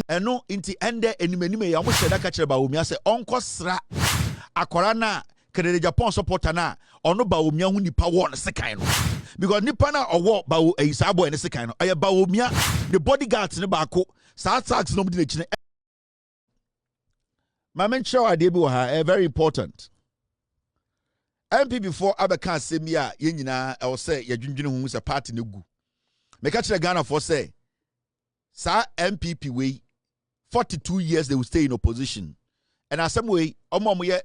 And no inti ende enime ya mo sheda ka kire Bawumia se onko sra akwara na Kennedy Japan supporter na ono Bawumia hu nipa won sekan no because nipa na owo bawo Stábbèd ne sekan no aye Bawumia the bodyguards ne baako sa tax no mudi na my men show ade bi wo ha very important MP before abeka asemi a ye nyina e wo se ye dwundwene hu se party ne gu me ka kire Ghana for say sa MPP we 42 years they will stay in opposition and as some way omo ye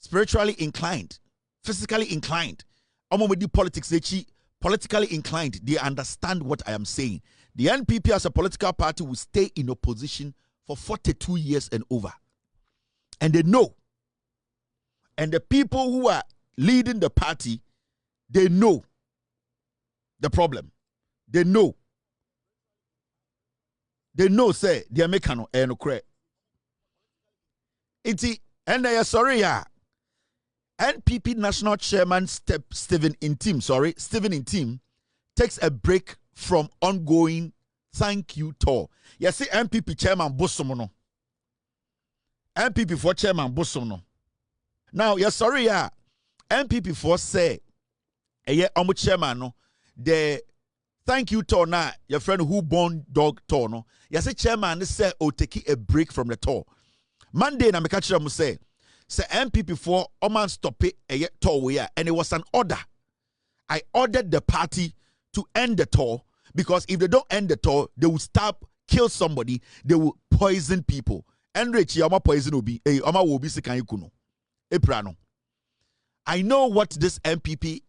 spiritually inclined, physically inclined, politically inclined, they understand what I am saying. The NPP as a political party will stay in opposition for 42 years and over. And they know. And the people who are leading the party, they know the problem. They know. They know, say, they are making no credit. And they are sorry, yeah. NPP National Chairman Stephen Intim takes a break from ongoing thank you tour. You see NPP Chairman Bosomono. NPP for Chairman Bosomono. Now, yes, sorry, yeah. NPP for say, omo chairman no, the thank you tour na your friend who born dog tour no. You see chairman say, oh, take a break from the tour. Monday na me catch them say MPP for Oman stop it a tour we are, and it was an order. I ordered the party to end the tour because if they don't end the tour, they will kill somebody, they will poison people. Enrich yama poison obi, ama will be sekan kuno. Eprano. I know what this MPP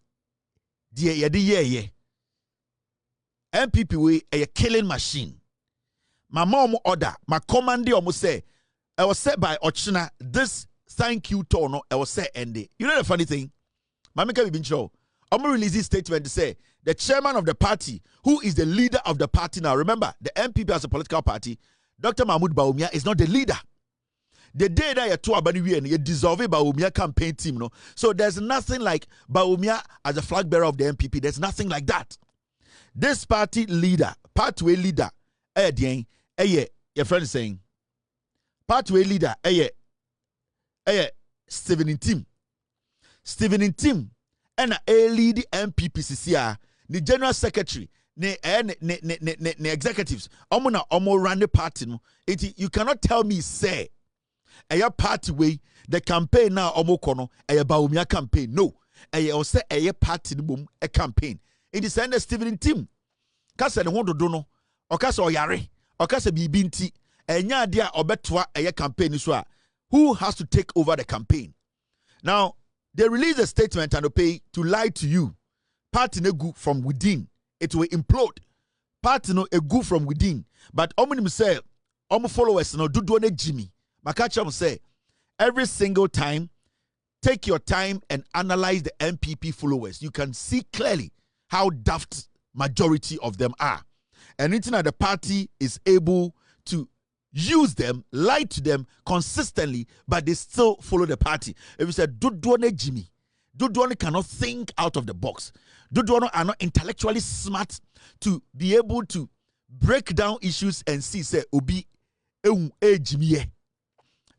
MPP we a killing machine. My mom order, my commandee almost say, I was said by Ochina, this thank you tour no, I was said ending. You know the funny thing? Mami can be show. I'm gonna release this statement to say the chairman of the party, who is the leader of the party now. Remember, the MPP as a political party, Dr. Mahmoud Bawumia is not the leader. The day that you two about you dissolve Bawumia campaign team, no. So there's nothing like Bawumia as a flag bearer of the MPP. There's nothing like that. This party leader, pathway leader, your friend is saying, pathway leader, Stephen Intim. Stephen Intim, and a lead MPPCCR, the general secretary, the executives, omo run the party. No, you cannot tell me say, a party way the campaign now omo kono a Bawumia campaign. No, a say a party boom a campaign. It is under Stephen Intim. Kasa ne hondo do no, okasa oyare, okasa bibinti, enya dia obetwa a campaign so a. Who has to take over the campaign? Now, they release a statement and pay to lie to you. Party no good from within. It will implode. Party no a good from within. But omu say, omu followers no do ne Jimmy. Makacham say, every single time, take your time and analyze the MPP followers. You can see clearly how daft majority of them are. And it's not the party is able to use them, lie to them consistently, but they still follow the party. If you said, Dudwane Jimmy, Dudwane cannot think out of the box. Dudwane are not intellectually smart to be able to break down issues and see, say, Obi, Jimmy.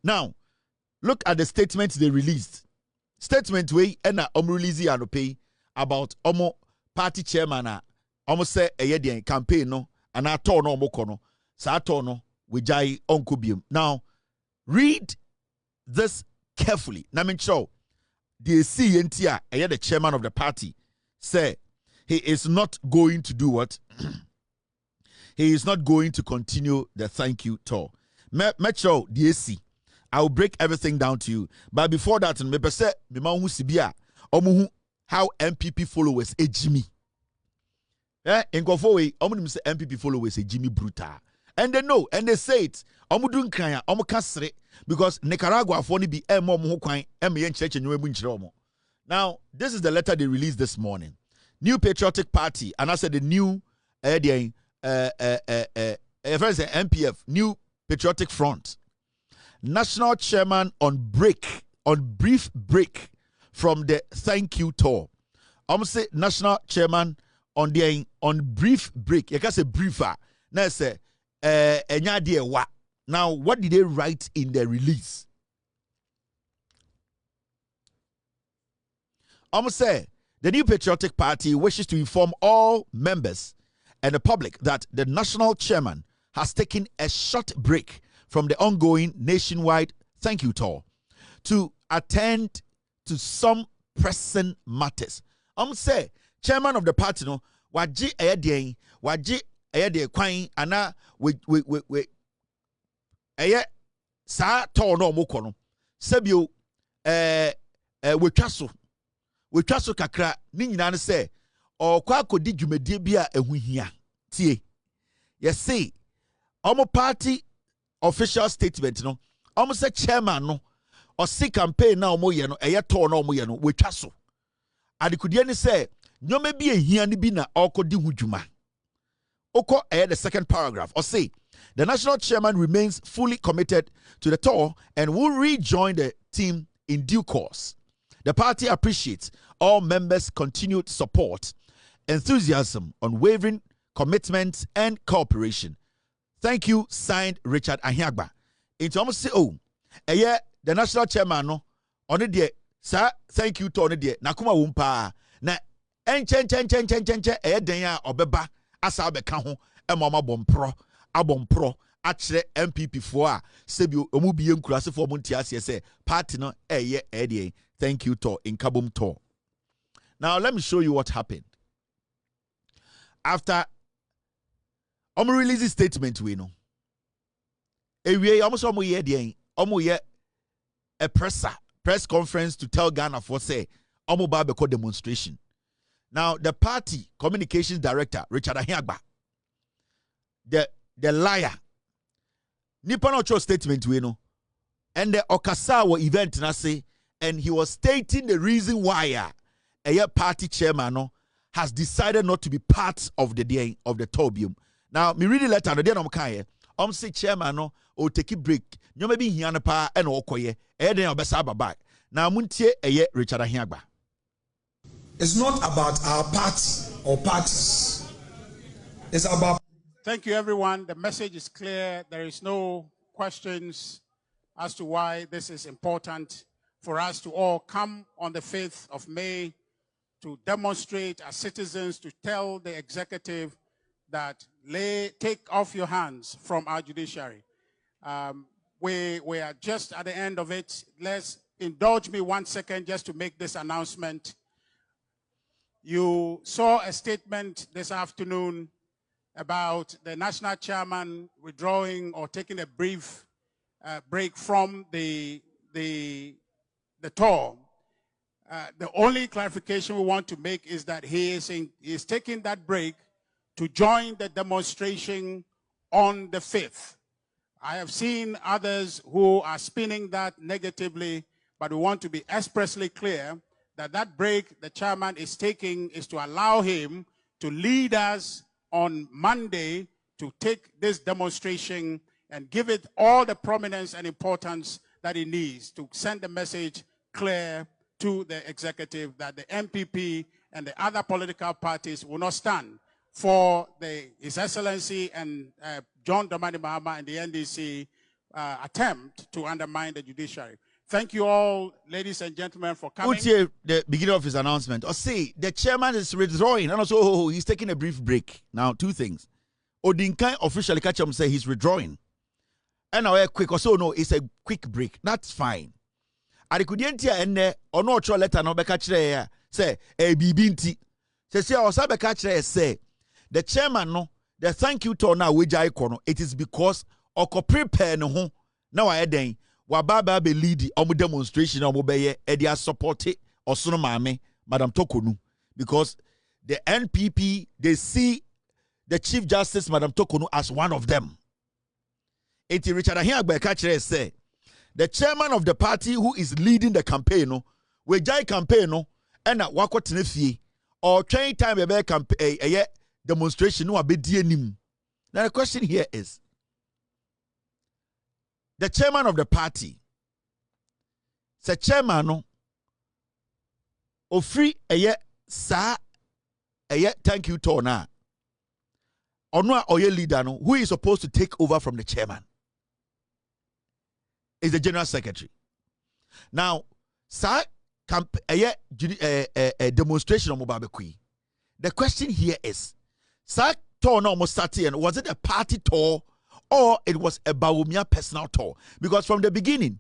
Now, look at the statements they released. Statement way, and release and pay about Omo party chairman, Omo say, a campaign, no, and I told no mokono, Sato no. Now, read this carefully. Namincho, the CNTR, the chairman of the party, say he is not going to do what? He is not going to continue the thank you tour. Metro, the AC, I will break everything down to you. But before that, how MPP followers a Jimmy. In Kofowe, MPP followers a Jimmy Brutal. And they know, and they say it. Omudun kraya, omukasre, because Nicaragua for be Now, this is the letter they released this morning. New Patriotic Party, and I said the new NPF, New Patriotic Front. National chairman on brief break from the thank you tour. I'm say national chairman on brief break. You can say briefer. Now say Now, what did they write in the release? Say the New Patriotic Party wishes to inform all members and the public that the national chairman has taken a short break from the ongoing nationwide thank you tour to attend to some pressing matters. Say chairman of the party no waji ayedien kwan ana we sa tour no omukọ no sebio wetwa so kakra ni nyina ne se okwa akodi dwumadie bi a ehu hia tie ye say omo party official statement no omo say chairman no o si campaign na omo ye no tour na omo ye no wetwa so adekudie ne se nyoma bi ehia ne bi na okodi hu dwuma oko the second paragraph or say the national chairman remains fully committed to the tour and will rejoin the team in due course. The party appreciates all members' continued support, enthusiasm, unwavering commitment, and cooperation. Thank you, signed Richard Ahiagba. It's almost say, the national chairman, no, on the sir, thank you to on the Nakuma Wumpa. Na, den obeba, asa beka ho, mama bompro, abompro, atre MPP for Sebio, Omubi Nkurase for Muntias, say, party no, thank you to in Kabum tour. Now let me show you what happened. After release statement we know. Almost a press conference to tell Ghana for say Beko demonstration. Now the party communications director Richard Ahiagba, the liar, Nippon Ocho statement we know, and the Okasawa event na say. And he was stating the reason why a party chairman no, has decided not to be part of the day of the Tobium. Now, me read the letter, the day I'm kind say chairman no, or take a break. You may be here pa and okoye, then obesa bye. Now, muntie Richard Ahiagba. It's not about our party or parties. It's about. Thank you, everyone. The message is clear. There is no questions as to why this is important. For us to all come on the 5th of May to demonstrate as citizens, to tell the executive that take off your hands from our judiciary. We are just at the end of it. Let's indulge me 1 second just to make this announcement. You saw a statement this afternoon about the national chairman withdrawing or taking a brief break from the tour. The only clarification we want to make is that he is taking that break to join the demonstration on the 5th. I have seen others who are spinning that negatively, but we want to be expressly clear that that break the chairman is taking is to allow him to lead us on Monday to take this demonstration and give it all the prominence and importance that it needs to send the message clear to the executive that the MPP and the other political parties will not stand for His Excellency and John Dramani Mahama and the NDC attempt to undermine the judiciary. Thank you all, ladies and gentlemen, for coming. Hear the beginning of his announcement. Or say the chairman is withdrawing, and also he's taking a brief break. Now, two things. Odinkai officially catch him say he's withdrawing. And now quick, also no, it's a quick break. That's fine. Adikudientia ene ono ocho letter no beka kire say bibinti say osa beka kire say the chairman no the thank you to na weja ikono it is because oko prepare no ho na wa eden wa baba be lead omo demonstration omo beye e dia support osono maame Madam Tokonu because the NPP they see the Chief Justice Madam Tokonu as one of them. Eti Richard Ahiagba ka kire say the chairman of the party who is leading the campaign, no, we jai campaign, no, and at Wakot or train time a campaign, a demonstration, no, a bit nim. Now, the question here is the chairman of the party, the chairman, no, or free a thank you to now. Onwa Oye leader, no, who is supposed to take over from the chairman, is the general secretary. Now, sir, a demonstration on Mobabekui. The question here is, sir, tour no almost started, and was it a party tour or it was a Bawumia personal tour? Because from the beginning,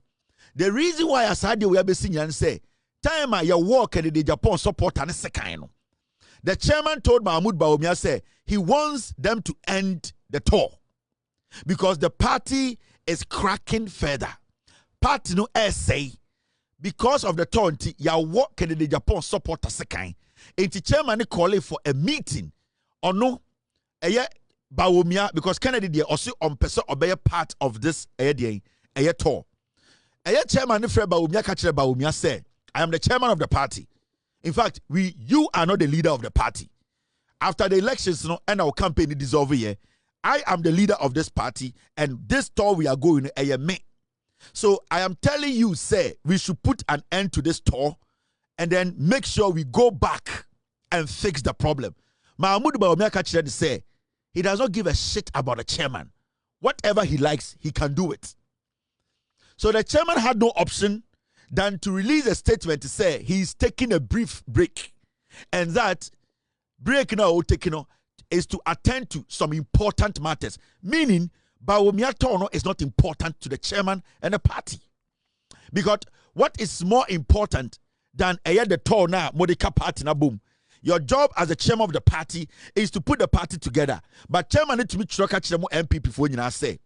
the reason why I said we have been singing and say, time I walk and the Japan support and second. The chairman told Mahmoud Bawumia say he wants them to end the tour because the party is cracking further. Party no say because of the tour, ya walk and the Japan support a second. And the chairman call it for a meeting or no, Bawumia because Kennedy they also on person obey part of this tour. Chairman Bawumia catch Bawumia say, I am the chairman of the party. In fact, you are not the leader of the party. After the elections, and our campaign is over here, I am the leader of this party, and this tour we are going me. So I am telling you, say, we should put an end to this tour and then make sure we go back and fix the problem. Mahmoud Bawumia say he does not give a shit about the chairman. Whatever he likes, he can do it. So the chairman had no option than to release a statement to say he's taking a brief break. And that break now taking is to attend to some important matters. Meaning, Bawumia Tono is not important to the chairman and the party. Because what is more important than the tour now, Modika party na boom. Your job as the chairman of the party is to put the party together. But chairman need to meet MPP for you say.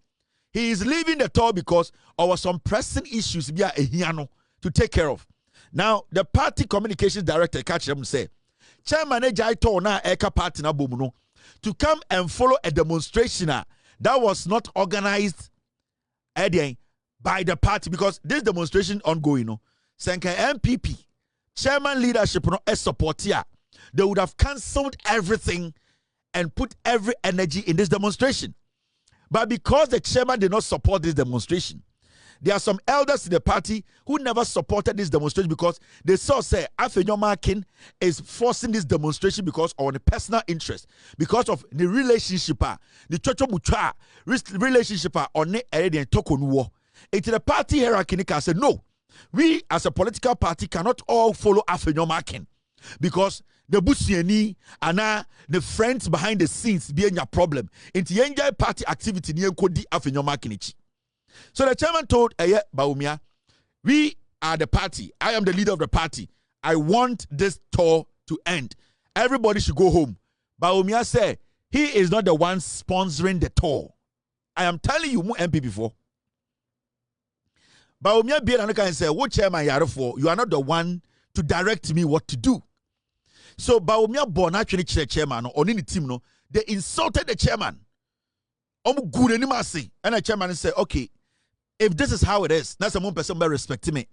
He is leaving the tour because there were some pressing issues to take care of. Now, the party communications director catch them say, chairman Ejai tour na eka party na boom to come and follow a demonstration that was not organized by the party because this demonstration ongoing. Senka MPP chairman leadership is support here. They would have cancelled everything and put every energy in this demonstration. But because the chairman did not support this demonstration, there are some elders in the party who never supported this demonstration because they saw, say, Afenyo Markin is forcing this demonstration because of the personal interest, because of the relationship, the Chocho Mucha relationship on the area and Tokonuo. It's the party hierarchy said, no, we as a political party cannot all follow Afenyo Markin because the Busieni and the friends behind the scenes being a problem. Into the enjoy party activity near Kodi Afenyo Markin. So the chairman told Bawumia, we are the party. I am the leader of the party. I want this tour to end. Everybody should go home. Bawumia said, he is not the one sponsoring the tour. I am telling you, MP before. Bawumia be and say, what chairman you are for? You are not the one to direct me what to do. So Bawumia born actually chairman or any team, no, they insulted the chairman. And the chairman said, okay, if this is how it is, that's a one person by respecting me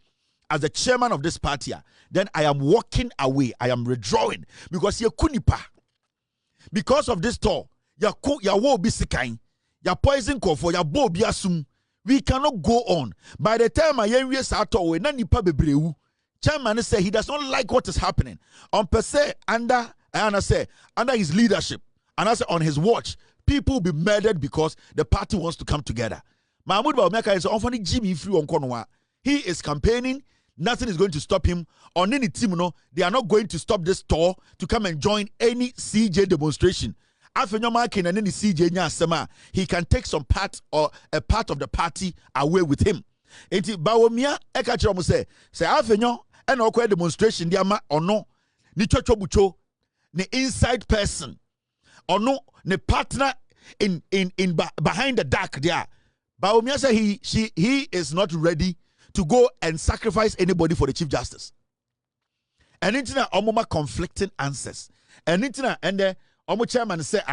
as the chairman of this party, then I am walking away. I am withdrawing because you kunipa. Because of this tour, ya wo be sikai, ya poison ko for ya bo biasum. We cannot go on. By the time I hear sato we na nipa bebreu, chairman say he does not like what is happening. On per se under his leadership, and I say on his watch, people will be murdered because the party wants to come together. Mahmoud Bawumia is often Jimmy free on Konwa. He is campaigning. Nothing is going to stop him. On any team, they are not going to stop this tour to come and join any CJ demonstration. Afenyomakin and any CJ Nyasema, he can take some part or a part of the party away with him. Enti Bawumia ekachiromo say Afenyo and okwe demonstration diama or no ni chocho bucho ni inside person or no ni partner in behind the dark there. Bawumia said he is not ready to go and sacrifice anybody for the Chief Justice. And it's not conflicting answers. And it's not, and the chairman said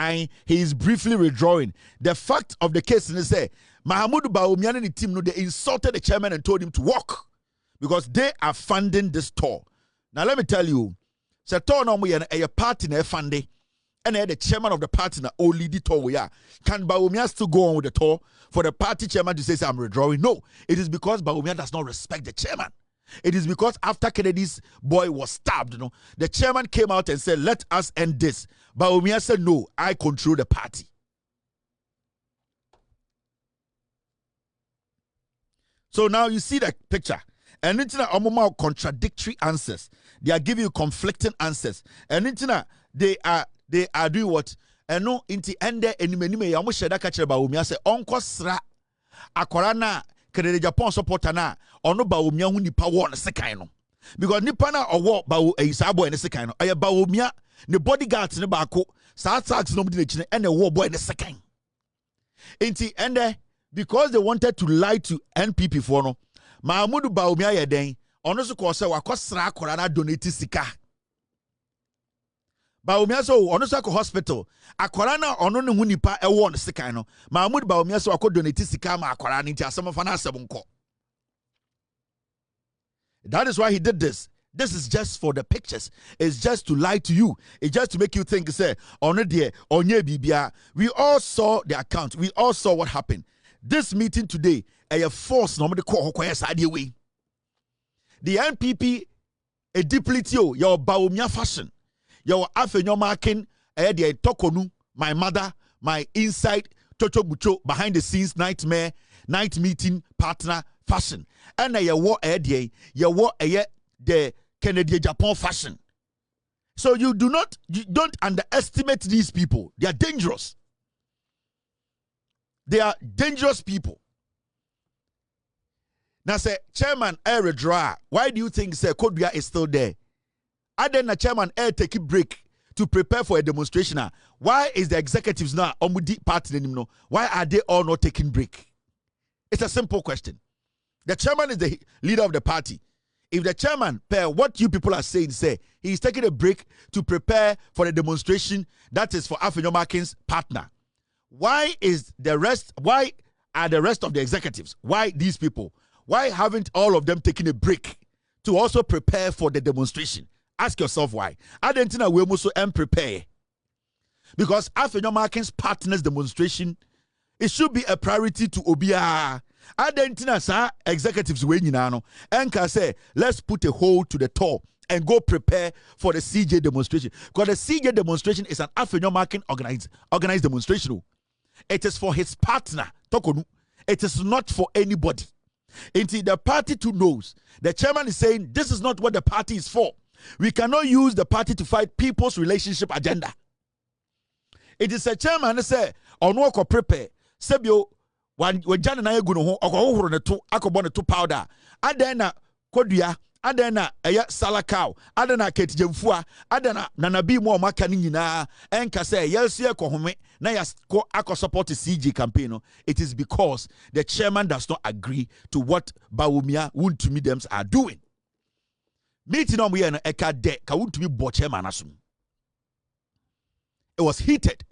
he is briefly withdrawing. The fact of the case is say Mahmoud Bawumia and the team they insulted the chairman and told him to walk because they are funding this tour. Now let me tell you, say tour no a party na funding. And the chairman of the party na only the tour we are. Can Bawumia still go on with the tour for the party chairman to say I'm withdrawing? No, it is because Bawumia does not respect the chairman. It is because after Kennedy's boy was stabbed, the chairman came out and said, let us end this. Bawumia said, no, I control the party. So now you see the picture. And it's not contradictory answers. They are giving you conflicting answers. And it's not they are doing what? And no inti ende enime ya mo sheda ka kire Bawumia say onko sra akwara na kere Japan supporter na ono Bawumia hu nipa wo ne sekan no. Because nipa na owo Bawu Stábbèd ne sekan no. Oya Bawumia ne bodyguard ne baako sa tax no mudi ne ene wo boy ne sekan. Inti ende because they wanted to lie to NPP for no. Mahmoud Bawumia yeden ono so ko se wakosra akwara na donate sika. Bawumia so ono so ko hospital akwara na ono ne hu nipa e wo ne sekan no. Mahmoud Bawumia so akọ donate sika ma akwara ni nti asem fa na asem nko. That is why he did this. This is just for the pictures. It's just to lie to you. It's just to make you think, say, ono de, onye bibia. We all saw the account. We all saw what happened. This meeting today, a force no the call way. The NPP a deplete your Bawumia fashion. Your afenyo marking the tokonu, my mother, my inside Chocho Bucho behind the scenes nightmare, night meeting partner fashion. And a war your war the Kennedy Japan fashion. So you don't underestimate these people. They are dangerous. They are dangerous people. Now say Chairman Air Draw. Why do you think say Kodria is still there? And then the Chairman Air take a break to prepare for a demonstration. Why is the executives now Omudi party no? Why are they all not taking break? It's a simple question. The chairman is the leader of the party. If the chairman, per what you people are saying, say he is taking a break to prepare for the demonstration that is for Afenyo Markin's partner, why are the rest of the executives? Why these people? Why haven't all of them taken a break to also prepare for the demonstration? Ask yourself why. Adentina we must prepare. Because Afenyo Markin's partner's demonstration, it should be a priority to Obia. Adentina sa executives we nyina and can say let's put a hold to the tour and go prepare for the CJ demonstration. Because the CJ demonstration is an Afenyo Markin organized demonstration. It is for his partner, Tokonu. It is not for anybody. Until the party too knows. The chairman is saying this is not what the party is for. We cannot use the party to fight people's relationship agenda. It is a chairman who say on work prepare. Sebio when Jan na egu no ho okohoro ne to akobɔ ne to powder adena kodua adena eya salakao adena ketijemfua adena nanabi mu omaka ni nyina enka say yelsie kohome na ya support the CG campaign no. It is because the chairman does not agree to what Bawumia wuntumi dems are doing. Meeting on we no eka de ka wuntumi bo chairman asum. It was heated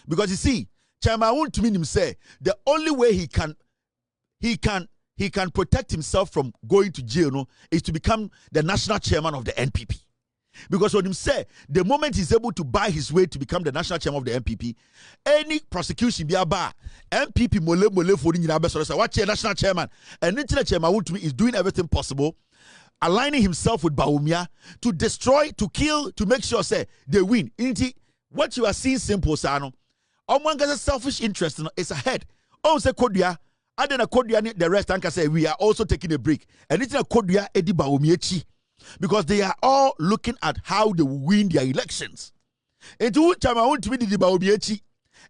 because you see Chairman won't mean him say the only way he can protect himself from going to jail no, is to become the national chairman of the NPP. Because when him say the moment he's able to buy his way to become the national chairman of the NPP, any prosecution be about NPP mole for the watch a national chairman and the chairman won't is doing everything possible, aligning himself with Bawumia to destroy, to kill, to make sure say they win. What you are seeing simple sano. Omanga's selfish interest is ahead. Oh, say Kodua, and then a Kodua, the rest, and say we are also taking a break. And it's a Kodua Edi Bawumia, because they are all looking at how they will win their elections. And to which I want to be the Bawumia.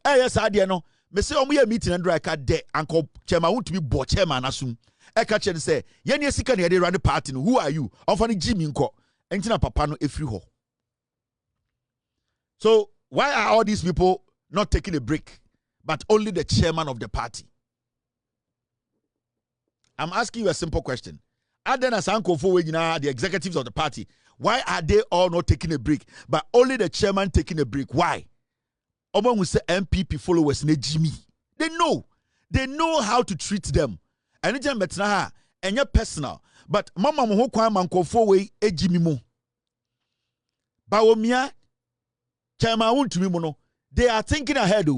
Yes, I did no. Me say omu meeting and draka de anko chairman want to be bo chairman asum. Eka chen say, "Yeni sika ne de run the party no. Who are you?" Ofani Jimmy nko. Entina papa no efri ho. So why are all these people not taking a break, but only the chairman of the party? I'm asking you a simple question. Adena Sanko for the executives of the party, why are they all not taking a break, but only the chairman taking a break? Why? Omo will say MPP followers ne Jimmy. They know how to treat them. Anytime betna and your personal, but mama mo kwa manko for way e Jimmy mo. Bawumia chairman won't to me mono. They are thinking ahead.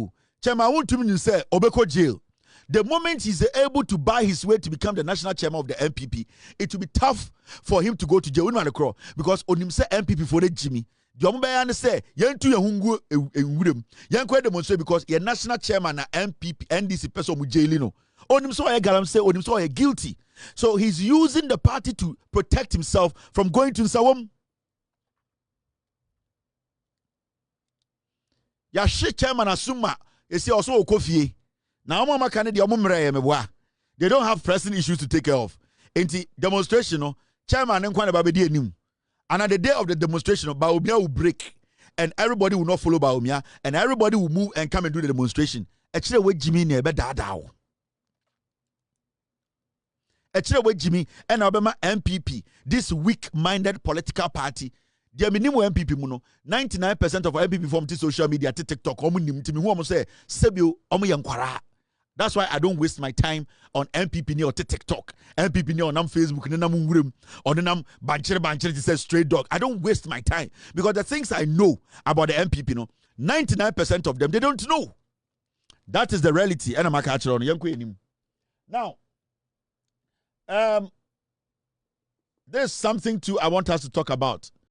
Chairman won't to me say Obeko jail. The moment he's able to buy his way to become the national chairman of the MPP, it will be tough for him to go to jail. Because on him say MPP for the Jimmy. The Omba say Yantu Yahungu Wudem. Yanko demonstrate because you're national chairman na MPP NDC person with jailino. On him so I galam say on him so I guilty. So he's using the party to protect himself from going to Nsawam. Yashe chairman asuma esi also okofie. Na omo maka ne de omo mreye meboa. They don't have pressing issues to take care of. Enti demonstration no chairman nkwa na babedi anim. And at the day of the demonstration, Bawumia will break and everybody will not follow Bawumia and everybody will move and come and do the demonstration. Actually, with Jimmy near Bedadao. Actually, with Jimmy and Obama MPP, this weak-minded political party. The minimum MPP muno 99% of MPP from social media TikTok say that's why I don't waste my time on MPP or TikTok. MPP on Facebook or bancher it says stray dog. I don't waste my time because the things I know about the MPP 99% of them they don't know. That is the reality. And I'm on now. There's something too I want us to talk about.